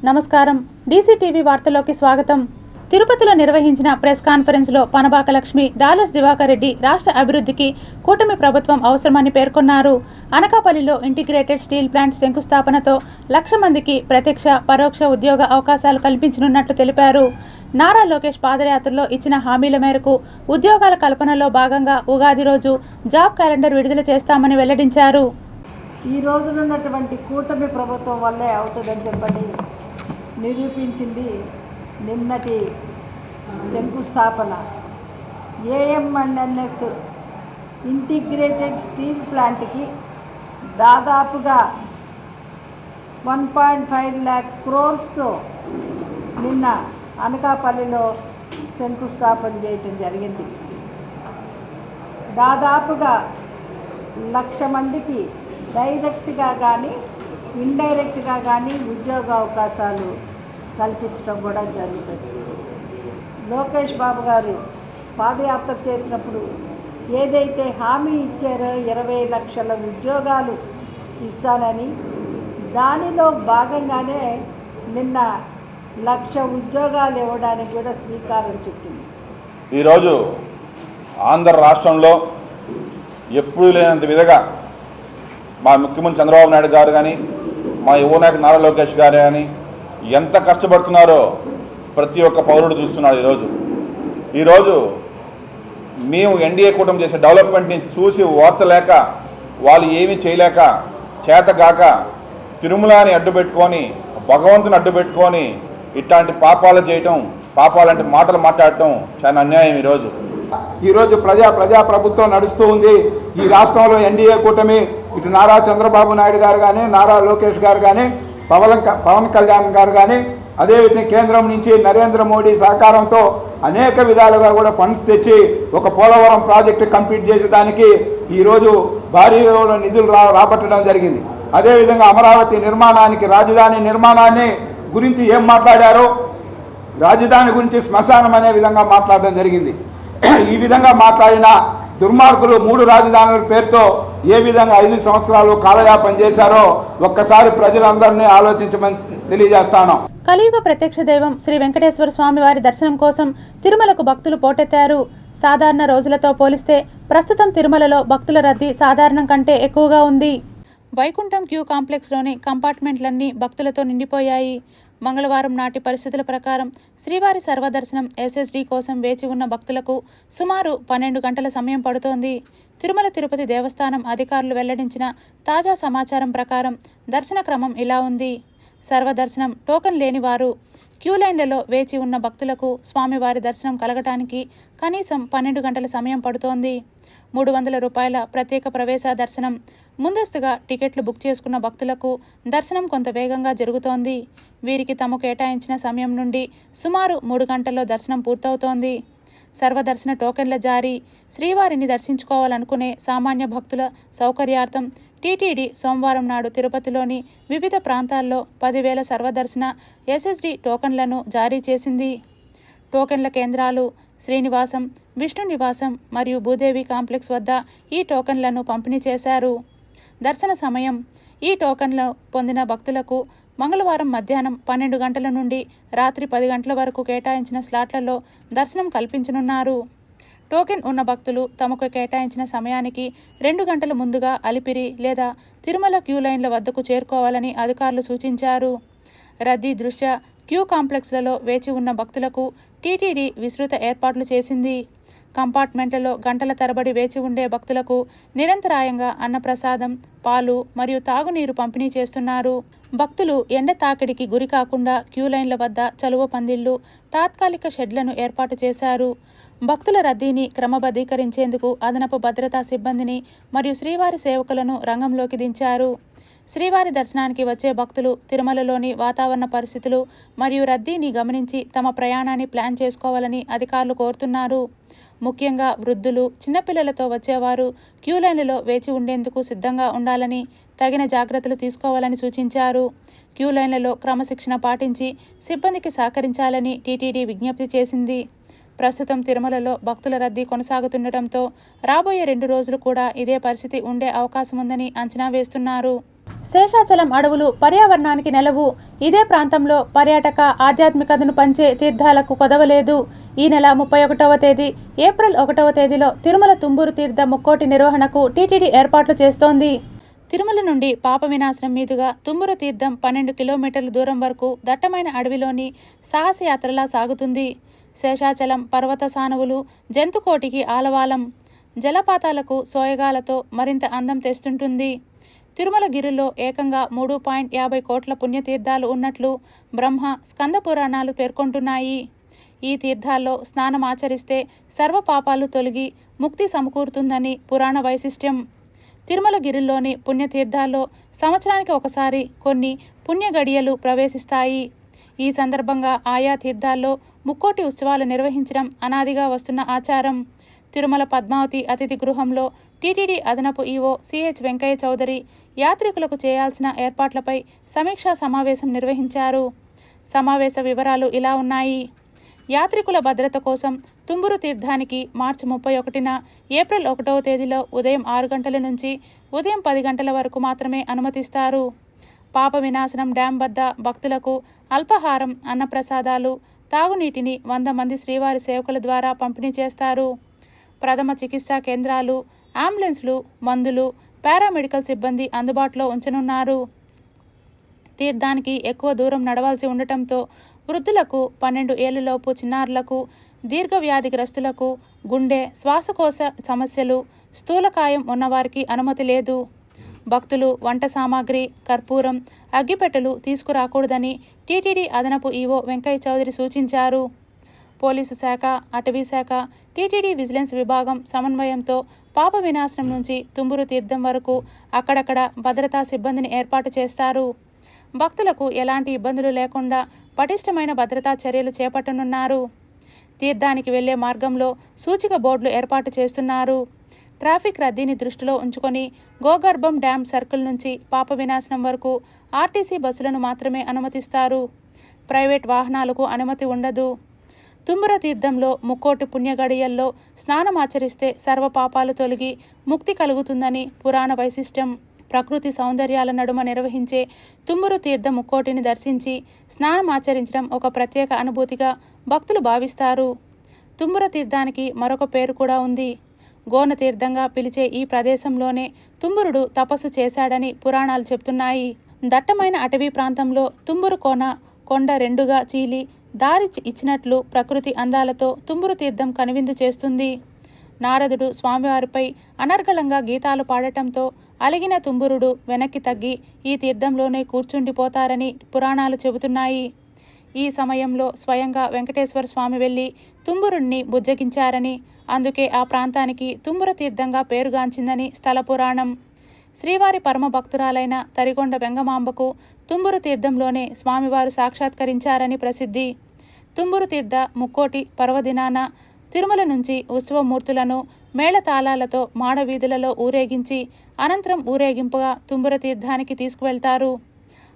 నమస్కారం డీసీటీవీ వార్తలోకి స్వాగతం. తిరుపతిలో నిర్వహించిన ప్రెస్ కాన్ఫరెన్స్లో పనబాక లక్ష్మి, డాలర్స్ దివాకర్ రెడ్డి రాష్ట్ర అభివృద్ధికి కూటమి ప్రభుత్వం అవసరమని పేర్కొన్నారు. అనకాపల్లిలో ఇంటిగ్రేటెడ్ స్టీల్ ప్లాంట్ శంకుస్థాపనతో 1,00,000 మందికి ప్రత్యక్ష, పరోక్ష ఉద్యోగ అవకాశాలు కల్పించనున్నట్లు తెలిపారు. నారా లోకేష్ పాదయాత్రలో ఇచ్చిన హామీల మేరకు ఉద్యోగాల కల్పనలో భాగంగా ఉగాది రోజు జాబ్ క్యాలెండర్ విడుదల చేస్తామని వెల్లడించారు. ఈ రోజునున్నటువంటి కూటమి ప్రభుత్వం వల్లే అవుతుందని చెప్పని నిరూపించింది నిన్నటి శంకుస్థాపన. ఏఎంఎన్ఎస్ ఇంటిగ్రేటెడ్ స్టీల్ ప్లాంట్కి దాదాపుగా 1.5 lakh crores నిన్న అనకాపల్లిలో శంకుస్థాపన చేయటం జరిగింది. దాదాపుగా 1,00,000 మందికి డైరెక్ట్గా కానీ ఇండైరెక్ట్గా కానీ ఉద్యోగ అవకాశాలు కల్పించడం కూడా జరుగుతుంది. లోకేష్ బాబు గారు పాదయాత్ర చేసినప్పుడు ఏదైతే హామీ ఇచ్చారో 20 లక్షల ఉద్యోగాలు ఇస్తానని, దానిలో భాగంగానే నిన్న 1,00,000 ఉద్యోగాలు ఇవ్వడానికి కూడా శ్రీకారం చుట్టింది. ఈరోజు ఆంధ్ర రాష్ట్రంలో ఎప్పుడూ లేనంత విధంగా మా ముఖ్యమంత్రి చంద్రబాబు నాయుడు గారు కానీ, మా యువ నాయకుడు నారా లోకేష్ గారు కానీ ఎంత కష్టపడుతున్నారో ప్రతి ఒక్క పౌరుడు చూస్తున్నాడు. ఈరోజు మేము ఎన్డీఏ కూటమి చేసే డెవలప్మెంట్ని చూసి ఓర్చలేక, వాళ్ళు ఏమీ చేయలేక, చేతగాక తిరుమలని అడ్డుపెట్టుకొని, భగవంతుని అడ్డుపెట్టుకొని ఇట్లాంటి పాపాలు చేయటం, పాపాలంటే మాటలు మాట్లాడటం చాలా అన్యాయం. ఈరోజు ప్రజా ప్రభుత్వం నడుస్తూ ఉంది. ఈ రాష్ట్రంలో ఎన్డీఏ కూటమి, ఇటు నారా చంద్రబాబు నాయుడు గారు కానీ, నారా లోకేష్ గారు కానీ, పవన్ కళ్యాణ్ గారు కానీ, అదేవిధంగా కేంద్రం నుంచి నరేంద్ర మోడీ సహకారంతో అనేక విధాలుగా కూడా ఫండ్స్ తెచ్చి ఒక పోలవరం ప్రాజెక్టు కంప్లీట్ చేసేదానికి ఈరోజు భారీ నిధులు రాబట్టడం జరిగింది. అదేవిధంగా అమరావతి నిర్మాణానికి, రాజధాని నిర్మాణాన్ని గురించి ఏం మాట్లాడారో, రాజధాని గురించి శ్మశానం అనే విధంగా మాట్లాడడం జరిగింది. ఈ విధంగా మాట్లాడిన దుర్మార్గులు 3 రాజధానుల పేరుతో ఏ విధంగా 5 సంవత్సరాలు కాలయాపన చేశారో ఒక్కసారి ప్రజలందరినీ ఆలోచించమని తెలియజేస్తాను. కలియుగ ప్రత్యక్ష దైవం శ్రీ వెంకటేశ్వర స్వామి వారి దర్శనం కోసం తిరుమలకు భక్తులు పోటెత్తారు. సాధారణ రోజులతో పోలిస్తే ప్రస్తుతం తిరుమలలో భక్తుల రద్దీ సాధారణం కంటే ఎక్కువగా ఉంది. వైకుంఠం క్యూ కాంప్లెక్స్లోని కంపార్ట్మెంట్లన్నీ భక్తులతో నిండిపోయాయి. మంగళవారం నాటి పరిస్థితుల ప్రకారం శ్రీవారి సర్వదర్శనం ఎస్ఎస్డి కోసం వేచి ఉన్న భక్తులకు సుమారు 12 గంటల సమయం పడుతోంది. తిరుమల తిరుపతి దేవస్థానం అధికారులు వెల్లడించిన తాజా సమాచారం ప్రకారం దర్శన క్రమం ఇలా ఉంది. సర్వదర్శనం టోకన్ లేని వారు, క్యూ లైన్లలో వేచి ఉన్న భక్తులకు స్వామివారి దర్శనం కలగటానికి కనీసం 12 గంటల సమయం పడుతోంది. 300 రూపాయల ప్రత్యేక ప్రవేశ దర్శనం, ముందస్తుగా టికెట్లు బుక్ చేసుకున్న భక్తులకు దర్శనం కొంత వేగంగా జరుగుతోంది. వీరికి తమ కేటాయించిన సమయం నుండి సుమారు 3 గంటల్లో దర్శనం పూర్తవుతోంది. సర్వదర్శన టోకెన్ల జారీ, శ్రీవారిని దర్శించుకోవాలనుకునే సామాన్య భక్తుల సౌకర్యార్థం టీటీడీ సోమవారం నాడు తిరుపతిలోని వివిధ ప్రాంతాల్లో 10,000 సర్వదర్శన ఎస్ఎస్డి టోకన్లను జారీ చేసింది. టోకెన్ల కేంద్రాలు శ్రీనివాసం, విష్ణు నివాసం మరియు భూదేవి కాంప్లెక్స్ వద్ద ఈ టోకన్లను పంపిణీ చేశారు. దర్శన సమయం, ఈ టోకన్లు పొందిన భక్తులకు మంగళవారం మధ్యాహ్నం 12 గంటల నుండి రాత్రి 10 గంటల వరకు కేటాయించిన స్లాట్లలో దర్శనం కల్పించనున్నారు. టోకెన్ ఉన్న భక్తులు తమకు కేటాయించిన సమయానికి 2 గంటల ముందుగా అలిపిరి లేదా తిరుమల క్యూ లైన్ల వద్దకు చేరుకోవాలని అధికారులు సూచించారు. రద్దీ దృష్ట్యా క్యూ కాంప్లెక్స్లలో వేచి ఉన్న భక్తులకు టీటీడీ విస్తృత ఏర్పాట్లు చేసింది. కంపార్ట్మెంట్లలో గంటల తరబడి వేచి ఉండే భక్తులకు నిరంతరాయంగా అన్నప్రసాదం, పాలు మరియు తాగునీరు పంపిణీ చేస్తున్నారు. భక్తులు ఎండ తాకిడికి గురి కాకుండా క్యూ లైన్ల వద్ద చలువ పందిళ్లు, తాత్కాలిక షెడ్లను ఏర్పాటు చేశారు. భక్తుల రద్దీని క్రమబద్ధీకరించేందుకు అదనపు భద్రతా సిబ్బందిని మరియు శ్రీవారి సేవకులను రంగంలోకి దించారు. శ్రీవారి దర్శనానికి వచ్చే భక్తులు తిరుమలలోని వాతావరణ పరిస్థితులు మరియు రద్దీని గమనించి తమ ప్రయాణాన్ని ప్లాన్ చేసుకోవాలని అధికారులు కోరుతున్నారు. ముఖ్యంగా వృద్ధులు, చిన్నపిల్లలతో వచ్చేవారు క్యూ లైన్లలో వేచి ఉండేందుకు సిద్ధంగా ఉండాలని, తగిన జాగ్రత్తలు తీసుకోవాలని సూచించారు. క్యూ లైన్లలో క్రమశిక్షణ పాటించి సిబ్బందికి సహకరించాలని టీటీడీ విజ్ఞప్తి చేసింది. ప్రస్తుతం తిరుమలలో భక్తుల రద్దీ కొనసాగుతుండటంతో రాబోయే 2 రోజులు కూడా ఇదే పరిస్థితి ఉండే అవకాశం ఉందని అంచనా వేస్తున్నారు. శేషాచలం అడవులు పర్యావరణానికి నెలవు. ఇదే ప్రాంతంలో పర్యాటక ఆధ్యాత్మికతను పంచే తీర్థాలకు కొదవలేదు. ఈ నెల 31వ తేదీ ఏప్రిల్ 1వ తేదీలో తిరుమల తుంబురు తీర్థ ముక్కోటి నిర్వహణకు టీటీడీ ఏర్పాట్లు చేస్తోంది. తిరుమల నుండి పాప వినాశనం మీదుగా తుంబురు తీర్థం 12 కిలోమీటర్ల దూరం వరకు దట్టమైన అడవిలోని సాహసయాత్రలా సాగుతుంది. శేషాచలం పర్వత సానువులు జంతుకోటికి ఆలవాలం, జలపాతాలకు సోయగాలతో మరింత అందం తెస్తుంటుంది. తిరుమల గిరిలో ఏకంగా 3.50 కోట్ల పుణ్యతీర్థాలు ఉన్నట్లు బ్రహ్మ స్కంద పురాణాలు పేర్కొంటున్నాయి. ఈ తీర్థాల్లో స్నానం ఆచరిస్తే సర్వ పాపాలు తొలగి ముక్తి సమకూరుతుందని పురాణ వైశిష్ట్యం. తిరుమల గిరిలోని పుణ్యతీర్థాల్లో సంవత్సరానికి ఒకసారి కొన్ని పుణ్యగడియలు ప్రవేశిస్తాయి. ఈ సందర్భంగా ఆయా తీర్థాల్లో ముక్కోటి ఉత్సవాలు నిర్వహించడం అనాదిగా వస్తున్న ఆచారం. తిరుమల పద్మావతి అతిథి గృహంలో టీటీడీ అదనపు ఈవో సిహెచ్ వెంకయ్య చౌదరి యాత్రికులకు చేయాల్సిన ఏర్పాట్లపై సమీక్షా సమావేశం నిర్వహించారు. సమావేశ వివరాలు ఇలా ఉన్నాయి. యాత్రికుల భద్రత కోసం తుంబురు తీర్థానికి మార్చి 31న ఏప్రిల్ 1వ తేదీలో ఉదయం 6 గంటల నుంచి ఉదయం 10 గంటల వరకు మాత్రమే అనుమతిస్తారు. పాప వినాశనం డ్యాం వద్ద భక్తులకు అల్పాహారం, అన్నప్రసాదాలు, తాగునీటిని 100 మంది శ్రీవారి సేవకుల ద్వారా పంపిణీ చేస్తారు. ప్రథమ చికిత్సా కేంద్రాలు, అంబులెన్స్లు, మందులు, పారామెడికల్ సిబ్బంది అందుబాటులో ఉంచనున్నారు. తీర్థానికి ఎక్కువ దూరం నడవాల్సి ఉండటంతో వృద్ధులకు, 12 ఏళ్లలోపు చిన్నారులకు, దీర్ఘవ్యాధిగ్రస్తులకు, గుండె, శ్వాసకోశ సమస్యలు, స్థూలకాయం ఉన్నవారికి అనుమతి లేదు. భక్తులు వంట సామాగ్రి, కర్పూరం, అగ్గిపెట్టెలు తీసుకురాకూడదని టీటీడీ అదనపు ఈవో వెంకయ్య చౌదరి సూచించారు. పోలీసు శాఖ, అటవీ శాఖ, టీటీడీ విజిలెన్స్ విభాగం సమన్వయంతో పాప వినాశనం నుంచి తుంబురు తీర్థం వరకు అక్కడక్కడ భద్రతా సిబ్బందిని ఏర్పాటు చేస్తారు. భక్తులకు ఎలాంటి ఇబ్బందులు లేకుండా పటిష్టమైన భద్రతా చర్యలు చేపట్టనున్నారు. తీర్థానికి వెళ్లే మార్గంలో సూచిక బోర్డులు ఏర్పాటు చేస్తున్నారు. ట్రాఫిక్ రద్దీని దృష్టిలో ఉంచుకొని గోగర్భం డ్యాం సర్కిల్ నుంచి పాప వినాశనం వరకు ఆర్టీసీ బస్సులను మాత్రమే అనుమతిస్తారు. ప్రైవేట్ వాహనాలకు అనుమతి ఉండదు. తుంబుర తీర్థంలో ముక్కోటి పుణ్యగడియల్లో స్నానమాచరిస్తే సర్వ పాపాలు తొలగి ముక్తి కలుగుతుందని పురాణ వైశిష్ట్యం. ప్రకృతి సౌందర్యాల నడుమ నిర్వహించే తుంబురు తీర్థ ముక్కోటిని దర్శించి స్నానమాచరించడం ఒక ప్రత్యేక అనుభూతిగా భక్తులు భావిస్తారు. తుంబుర తీర్థానికి మరొక పేరు కూడా ఉంది. గోన తీర్థంగా పిలిచే ఈ ప్రదేశంలోనే తుంబురుడు తపస్సు చేశాడని పురాణాలు చెబుతున్నాయి. దట్టమైన అటవీ ప్రాంతంలో తుంబురు కొండ రెండుగా చీలి దారి ఇచ్చినట్లు ప్రకృతి అందాలతో తుంబురు తీర్థం కనువిందు చేస్తుంది. నారదుడు స్వామివారిపై అనర్గళంగా గీతాలు పాడటంతో అలిగిన తుంబురుడు వెనక్కి తగ్గి ఈ తీర్థంలోనే కూర్చుండిపోతారని పురాణాలు చెబుతున్నాయి. ఈ సమయంలో స్వయంగా వెంకటేశ్వర స్వామి వెళ్లి తుంబురుణ్ణి బుజ్జగించారని, అందుకే ఆ ప్రాంతానికి తుంబుర తీర్థంగా పేరుగాంచిందని స్థల పురాణం. శ్రీవారి పరమ భక్తురాలైన తరిగొండ వెంగమాంబకు తుంబురు తీర్థంలోనే స్వామివారు సాక్షాత్కరించారని ప్రసిద్ధి. తుంబురు తీర్థ ముక్కోటి పర్వదినాన తిరుమల నుంచి ఉత్సవమూర్తులను మేళతాళాలతో మాడవీధులలో ఊరేగించి అనంతరం ఊరేగింపుగా తుంబుర తీర్థానికి తీసుకువెళ్తారు.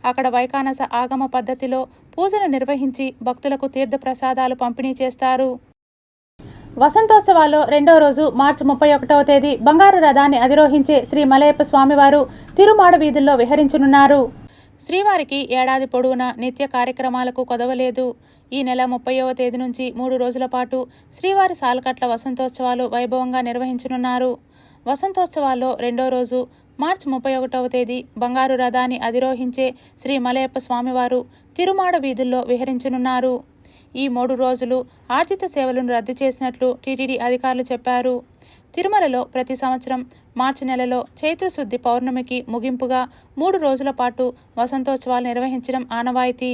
అక్కడ వైకానస ఆగమ పద్ధతిలో పూజలు నిర్వహించి భక్తులకు తీర్థ ప్రసాదాలు పంపిణీ చేస్తారు. వసంతోత్సవాల్లో రెండో రోజు మార్చి 31వ తేదీ బంగారు రథాన్ని అధిరోహించే శ్రీ మలయప్ప స్వామివారు తిరుమాడ వీధుల్లో విహరించనున్నారు. శ్రీవారికి ఏడాది పొడవునా నిత్య కార్యక్రమాలకు కొదవలేదు. ఈ నెల 30వ తేదీ నుంచి 3 రోజుల పాటు శ్రీవారి సాలకట్ల వసంతోత్సవాలు వైభవంగా నిర్వహించనున్నారు. వసంతోత్సవాల్లో రెండో రోజు మార్చి 31వ తేదీ బంగారు రథాన్ని అధిరోహించే శ్రీ మలయప్ప స్వామివారు తిరుమాడ వీధుల్లో విహరించనున్నారు. ఈ 3 రోజులు ఆర్జిత సేవలను రద్దు చేసినట్లు టీటీడీ అధికారులు చెప్పారు. తిరుమలలో ప్రతి సంవత్సరం మార్చి నెలలో చైత్రశుద్ధి పౌర్ణమికి ముగింపుగా 3 రోజుల పాటు వసంతోత్సవాలు నిర్వహించడం ఆనవాయితీ.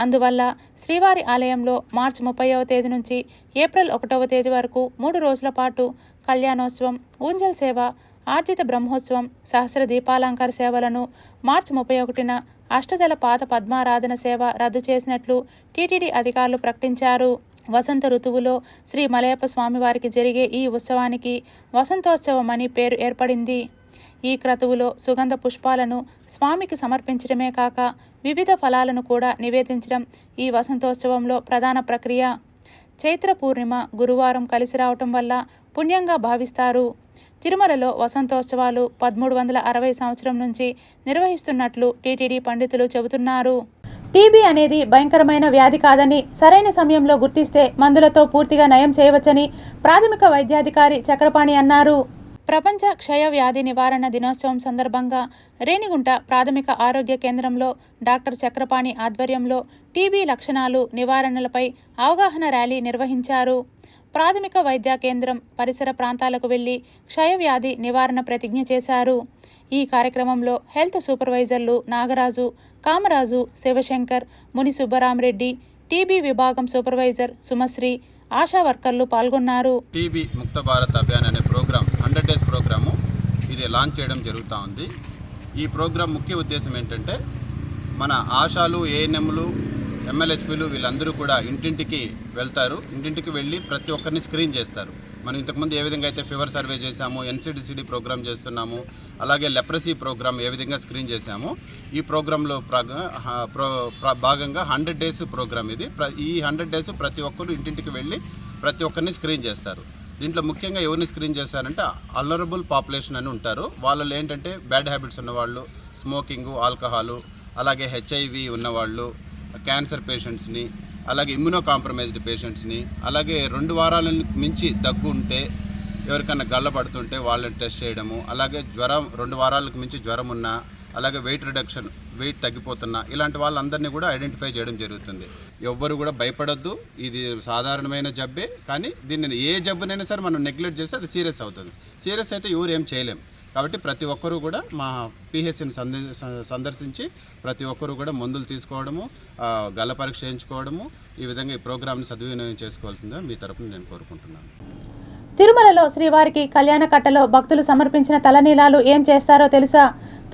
అందువల్ల శ్రీవారి ఆలయంలో మార్చి 30వ తేదీ నుంచి ఏప్రిల్ 1వ తేదీ వరకు 3 రోజుల పాటు కళ్యాణోత్సవం, ఊంజల్ సేవ, ఆర్జిత బ్రహ్మోత్సవం, సహస్ర దీపాలంకార సేవలను, మార్చి 31న అష్టదళ పాద పద్మారాధన సేవ రద్దు చేసినట్లు టీటీడీ అధికారులు ప్రకటించారు. వసంత ఋతువులో శ్రీ మలయప్ప స్వామివారికి జరిగే ఈ ఉత్సవానికి వసంతోత్సవం అని పేరు ఏర్పడింది. ఈ క్రతువులో సుగంధ పుష్పాలను స్వామికి సమర్పించడమే కాక వివిధ ఫలాలను కూడా నివేదించడం ఈ వసంతోత్సవంలో ప్రధాన ప్రక్రియ. చైత్ర పూర్ణిమ గురువారం కలిసి రావటం వల్ల పుణ్యంగా భావిస్తారు. తిరుమలలో వసంతోత్సవాలు 1360 సంవత్సరం నుంచి నిర్వహిస్తున్నట్లు టీటీడీ పండితులు చెబుతున్నారు. టీబీ అనేది భయంకరమైన వ్యాధి కాదని, సరైన సమయంలో గుర్తిస్తే మందులతో పూర్తిగా నయం చేయవచ్చని ప్రాథమిక వైద్యాధికారి చక్రపాణి అన్నారు. ప్రపంచ క్షయ వ్యాధి నివారణ దినోత్సవం సందర్భంగా రేణిగుంట ప్రాథమిక ఆరోగ్య కేంద్రంలో డాక్టర్ చక్రపాణి ఆధ్వర్యంలో టీబీ లక్షణాలు, నివారణలపై అవగాహన ర్యాలీ నిర్వహించారు. ప్రాథమిక వైద్య కేంద్రం పరిసర ప్రాంతాలకు వెళ్లి క్షయవ్యాధి నివారణ ప్రతిజ్ఞ చేశారు. ఈ కార్యక్రమంలో హెల్త్ సూపర్వైజర్లు నాగరాజు, కామరాజు, శివశంకర్, ముని సుబ్బరామరెడ్డి, టీబీ విభాగం సూపర్వైజర్ సుమశ్రీ, ఆశా వర్కర్లు పాల్గొన్నారు. టీబీ ముక్త భారత్ అభియాన్ అనే ప్రోగ్రాం 100 డేస్ ప్రోగ్రాము ఇది లాంచ్ చేయడం జరుగుతూ ఉంది. ఈ ప్రోగ్రాం ముఖ్య ఉద్దేశం ఏంటంటే మన ఆశాలు, ఏఎన్ఎంలు, ఎంఎల్హెచ్పీలు వీళ్ళందరూ కూడా ఇంటింటికి వెళ్తారు. ఇంటింటికి వెళ్ళి ప్రతి ఒక్కరిని స్క్రీన్ చేస్తారు. మనం ఇంతకుముందు ఏ విధంగా అయితే ఫీవర్ సర్వే చేశాము, ఎన్సిడిసిడి ప్రోగ్రామ్ చేస్తున్నాము, అలాగే లెప్రసీ ప్రోగ్రామ్ ఏ విధంగా స్క్రీన్ చేశామో ఈ ప్రోగ్రాంలో భాగంగా 100 డేస్ ప్రోగ్రామ్ ఇది. ఈ 100 డేస్ ప్రతి ఒక్కరు ఇంటింటికి వెళ్ళి ప్రతి ఒక్కరిని స్క్రీన్ చేస్తారు. దీంట్లో ముఖ్యంగా ఎవరిని స్క్రీన్ చేస్తారంటే అల్నరబుల్ పాపులేషన్ అని ఉంటారు. వాళ్ళలో ఏంటంటే బ్యాడ్ హ్యాబిట్స్ ఉన్నవాళ్ళు, స్మోకింగు, ఆల్కహాలు, అలాగే హెచ్ఐవి ఉన్నవాళ్ళు, క్యాన్సర్ పేషెంట్స్ని, అలాగే ఇమ్యూనో కాంప్రమైజ్డ్ పేషెంట్స్ని, అలాగే 2 వారాలను మించి దగ్గు ఉంటే, ఎవరికన్నా గళ్ళపడుతుంటే వాళ్ళని టెస్ట్ చేయడము, అలాగే జ్వరం 2 వారాలకు మించి జ్వరం ఉన్నా, అలాగే వెయిట్ తగ్గిపోతున్నా, ఇలాంటి వాళ్ళందరినీ కూడా ఐడెంటిఫై చేయడం జరుగుతుంది. ఎవ్వరు కూడా భయపడొద్దు. ఇది సాధారణమైన జబ్బే, కానీ దీన్ని ఏ జబ్బునైనా సరే మనం నెగ్లెక్ట్ చేస్తే అది సీరియస్ అవుతుంది. సీరియస్ అయితే ఎవరు ఏం చేయలేం. కాబట్టి ప్రతి ఒక్కరూ కూడా మా పిహెచ్సిని సందర్శించి ప్రతి ఒక్కరూ కూడా మందులు తీసుకోవడము, గల పరీక్ష చేయించుకోవడము, ఈ విధంగా ఈ ప్రోగ్రామ్ని సద్వినియోగం చేసుకోవాల్సిందిగా మీ తరపున నేను కోరుకుంటున్నాను. తిరుమలలో శ్రీవారికి కళ్యాణ కట్టలో భక్తులు సమర్పించిన తలనీలాలు ఏం చేస్తారో తెలుసా?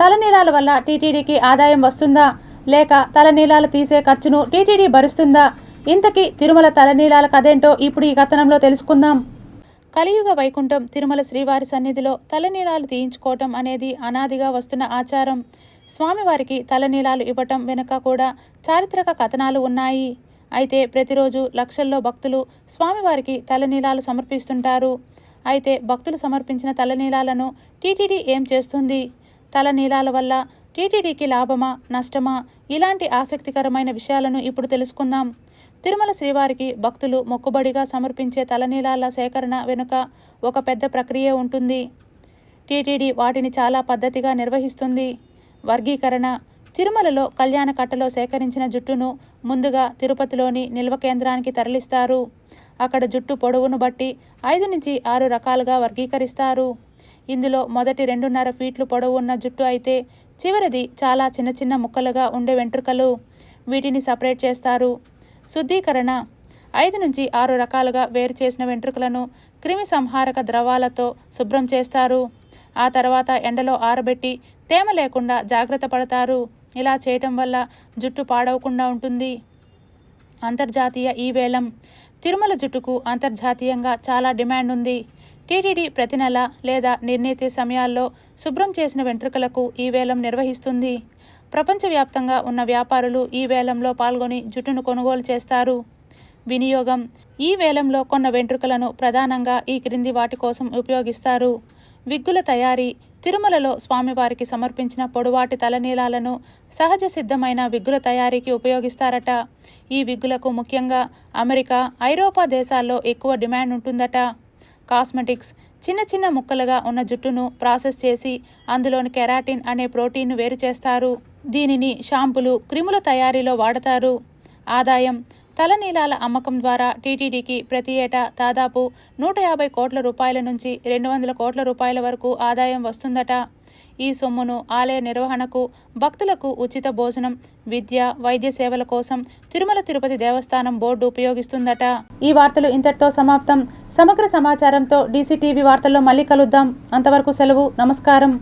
తలనీలాల వల్ల టీటీడీకి ఆదాయం వస్తుందా, లేక తలనీలాలు తీసే ఖర్చును టీటీడీ భరిస్తుందా? ఇంతకీ తిరుమల తలనీలాల కథేంటో ఇప్పుడు ఈ కథనంలో తెలుసుకుందాం. కలియుగ వైకుంఠం తిరుమల శ్రీవారి సన్నిధిలో తలనీలాలు తీయించుకోవటం అనేది అనాదిగా వస్తున్న ఆచారం. స్వామివారికి తలనీలాలు ఇవ్వటం వెనుక కూడా చారిత్రక కథనాలు ఉన్నాయి. అయితే ప్రతిరోజు లక్షల్లో భక్తులు స్వామివారికి తలనీలాలు సమర్పిస్తుంటారు. అయితే భక్తులు సమర్పించిన తలనీలాలను టీటీడీ ఏం చేస్తుంది? తలనీలాల వల్ల టీటీడీకి లాభమా, నష్టమా? ఇలాంటి ఆసక్తికరమైన విషయాలను ఇప్పుడు తెలుసుకుందాం. తిరుమల శ్రీవారికి భక్తులు మొక్కుబడిగా సమర్పించే తలనీలాల సేకరణ వెనుక ఒక పెద్ద ప్రక్రియ ఉంటుంది. టీటీడీ వాటిని చాలా పద్ధతిగా నిర్వహిస్తుంది. వర్గీకరణ: తిరుమలలో కళ్యాణ కట్టలో సేకరించిన జుట్టును ముందుగా తిరుపతిలోని నిల్వ కేంద్రానికి తరలిస్తారు. అక్కడ జుట్టు పొడవును బట్టి 5 నుంచి 6 రకాలుగా వర్గీకరిస్తారు. ఇందులో మొదటి 2.5 ఫీట్లు పొడవు ఉన్న జుట్టు అయితే, చివరిది చాలా చిన్న చిన్న ముక్కలుగా ఉండే వెంట్రుకలు. వీటిని సపరేట్ చేస్తారు. శుద్ధీకరణ: 5 నుంచి 6 రకాలుగా వేరు చేసిన వెంట్రుకలను క్రిమి సంహారక ద్రవాలతో శుభ్రం చేస్తారు. ఆ తర్వాత ఎండలో ఆరబెట్టి తేమ లేకుండా జాగ్రత్త పడతారు. ఇలా చేయటం వల్ల జుట్టు పాడవకుండా ఉంటుంది. అంతర్జాతీయ ఈ వేలం: తిరుమల జుట్టుకు అంతర్జాతీయంగా చాలా డిమాండ్ ఉంది. టీటీడీ ప్రతి నెల లేదా నిర్ణీత సమయాల్లో శుభ్రం చేసిన వెంట్రుకలకు ఈ వేలం నిర్వహిస్తుంది. ప్రపంచవ్యాప్తంగా ఉన్న వ్యాపారులు ఈ వేలంలో పాల్గొని జుట్టును కొనుగోలు చేస్తారు. వినియోగం: ఈ వేలంలో కొన్న వెంట్రుకలను ప్రధానంగా ఈ క్రింది వాటి కోసం ఉపయోగిస్తారు. విగ్గుల తయారీ: తిరుమలలో స్వామివారికి సమర్పించిన పొడవాటి తలనీలాలను సహజ సిద్ధమైన విగ్గుల తయారీకి ఉపయోగిస్తారట. ఈ విగ్గులకు ముఖ్యంగా అమెరికా, ఐరోపా దేశాల్లో ఎక్కువ డిమాండ్ ఉంటుందట. కాస్మెటిక్స్: చిన్న చిన్న ముక్కలుగా ఉన్న జుట్టును ప్రాసెస్ చేసి అందులోని కెరాటిన్ అనే ప్రోటీన్ను వేరు చేస్తారు. దీనిని షాంపులు, క్రీముల తయారీలో వాడతారు. ఆదాయం: తలనీలాల అమ్మకం ద్వారా టీటీడీకి ప్రతి ఏటా దాదాపు 150 కోట్ల రూపాయల నుంచి 200 కోట్ల రూపాయల వరకు ఆదాయం వస్తుందట. ఈ సొమ్మును ఆలయ నిర్వహణకు, భక్తులకు ఉచిత భోజనం, విద్య, వైద్య సేవల కోసం తిరుమల తిరుపతి దేవస్థానం బోర్డు ఉపయోగిస్తుందట. ఈ వార్తలు ఇంతటితో సమాప్తం. సమగ్ర సమాచారంతో డీసీటీవీ వార్తల్లో మళ్ళీ కలుద్దాం. అంతవరకు సెలవు. నమస్కారం.